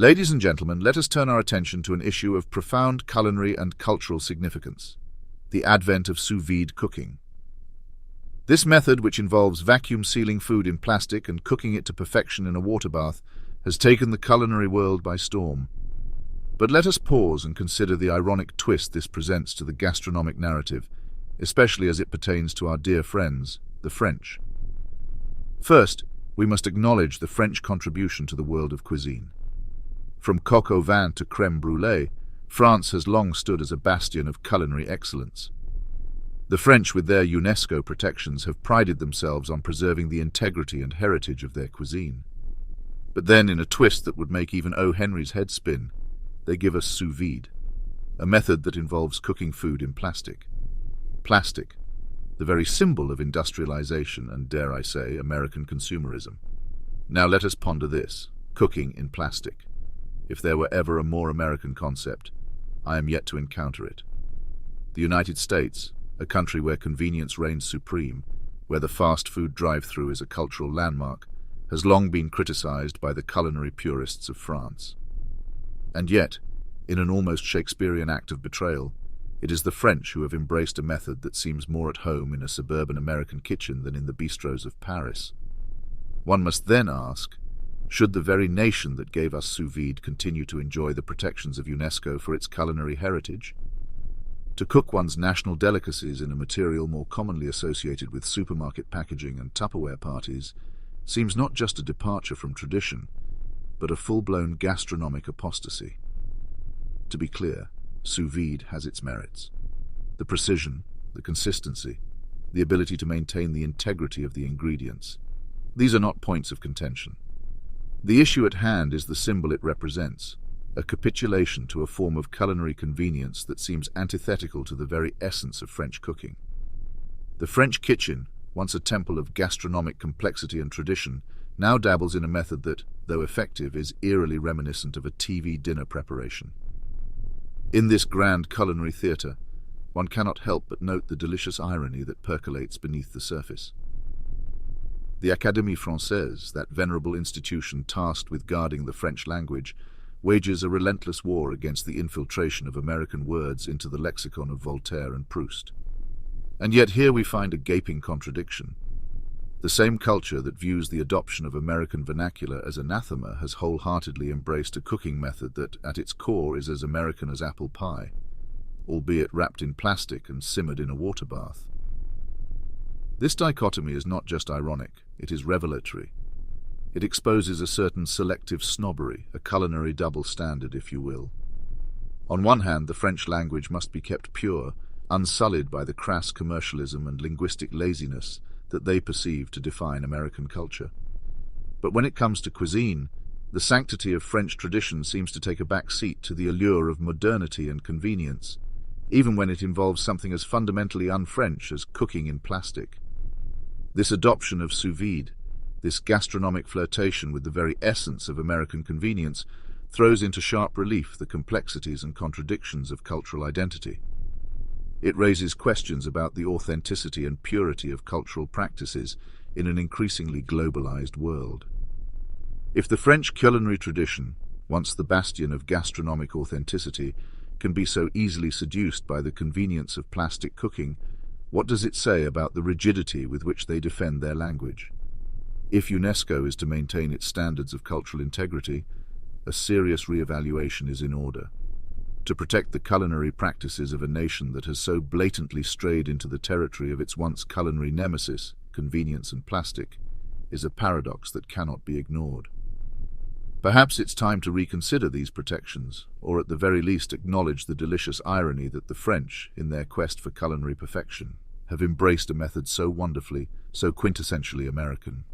Ladies and gentlemen, let us turn our attention to an issue of profound culinary and cultural significance: the advent of sous vide cooking. This method, which involves vacuum sealing food in plastic and cooking it to perfection in a water bath, has taken the culinary world by storm. But let us pause and consider the ironic twist this presents to the gastronomic narrative, especially as it pertains to our dear friends, the French. First, we must acknowledge the French contribution to the world of cuisine. From coq au vin to crème brûlée, France has long stood as a bastion of culinary excellence. The French, with their UNESCO protections, have prided themselves on preserving the integrity and heritage of their cuisine. But then, in a twist that would make even O. Henry's head spin, they give us sous vide, a method that involves cooking food in plastic. Plastic, the very symbol of industrialization and, dare I say, American consumerism. Now let us ponder this: cooking in plastic. If there were ever a more American concept, I am yet to encounter it. The United States, a country where convenience reigns supreme, where the fast food drive-thru is a cultural landmark, has long been criticized by the culinary purists of France. And yet, in an almost Shakespearean act of betrayal, it is the French who have embraced a method that seems more at home in a suburban American kitchen than in the bistros of Paris. One must then ask, should the very nation that gave us sous vide continue to enjoy the protections of UNESCO for its culinary heritage? To cook one's national delicacies in a material more commonly associated with supermarket packaging and Tupperware parties seems not just a departure from tradition, but a full-blown gastronomic apostasy. To be clear, sous vide has its merits. The precision, the consistency, the ability to maintain the integrity of the ingredients. These are not points of contention. The issue at hand is the symbol it represents, a capitulation to a form of culinary convenience that seems antithetical to the very essence of French cooking. The French kitchen, once a temple of gastronomic complexity and tradition, now dabbles in a method that, though effective, is eerily reminiscent of a TV dinner preparation. In this grand culinary theatre, one cannot help but note the delicious irony that percolates beneath the surface. The Académie Française, that venerable institution tasked with guarding the French language, wages a relentless war against the infiltration of American words into the lexicon of Voltaire and Proust. And yet here we find a gaping contradiction. The same culture that views the adoption of American vernacular as anathema has wholeheartedly embraced a cooking method that, at its core, is as American as apple pie, albeit wrapped in plastic and simmered in a water bath. This dichotomy is not just ironic, it is revelatory. It exposes a certain selective snobbery, a culinary double standard, if you will. On one hand, the French language must be kept pure, unsullied by the crass commercialism and linguistic laziness that they perceive to define American culture. But when it comes to cuisine, the sanctity of French tradition seems to take a back seat to the allure of modernity and convenience, even when it involves something as fundamentally un-French as cooking in plastic. This adoption of sous vide, this gastronomic flirtation with the very essence of American convenience, throws into sharp relief the complexities and contradictions of cultural identity. It raises questions about the authenticity and purity of cultural practices in an increasingly globalized world. If the French culinary tradition, once the bastion of gastronomic authenticity, can be so easily seduced by the convenience of plastic cooking, what does it say about the rigidity with which they defend their language? If UNESCO is to maintain its standards of cultural integrity, a serious re-evaluation is in order. To protect the culinary practices of a nation that has so blatantly strayed into the territory of its once culinary nemesis, convenience and plastic, is a paradox that cannot be ignored. Perhaps it's time to reconsider these protections, or at the very least acknowledge the delicious irony that the French, in their quest for culinary perfection, have embraced a method so wonderfully, so quintessentially American.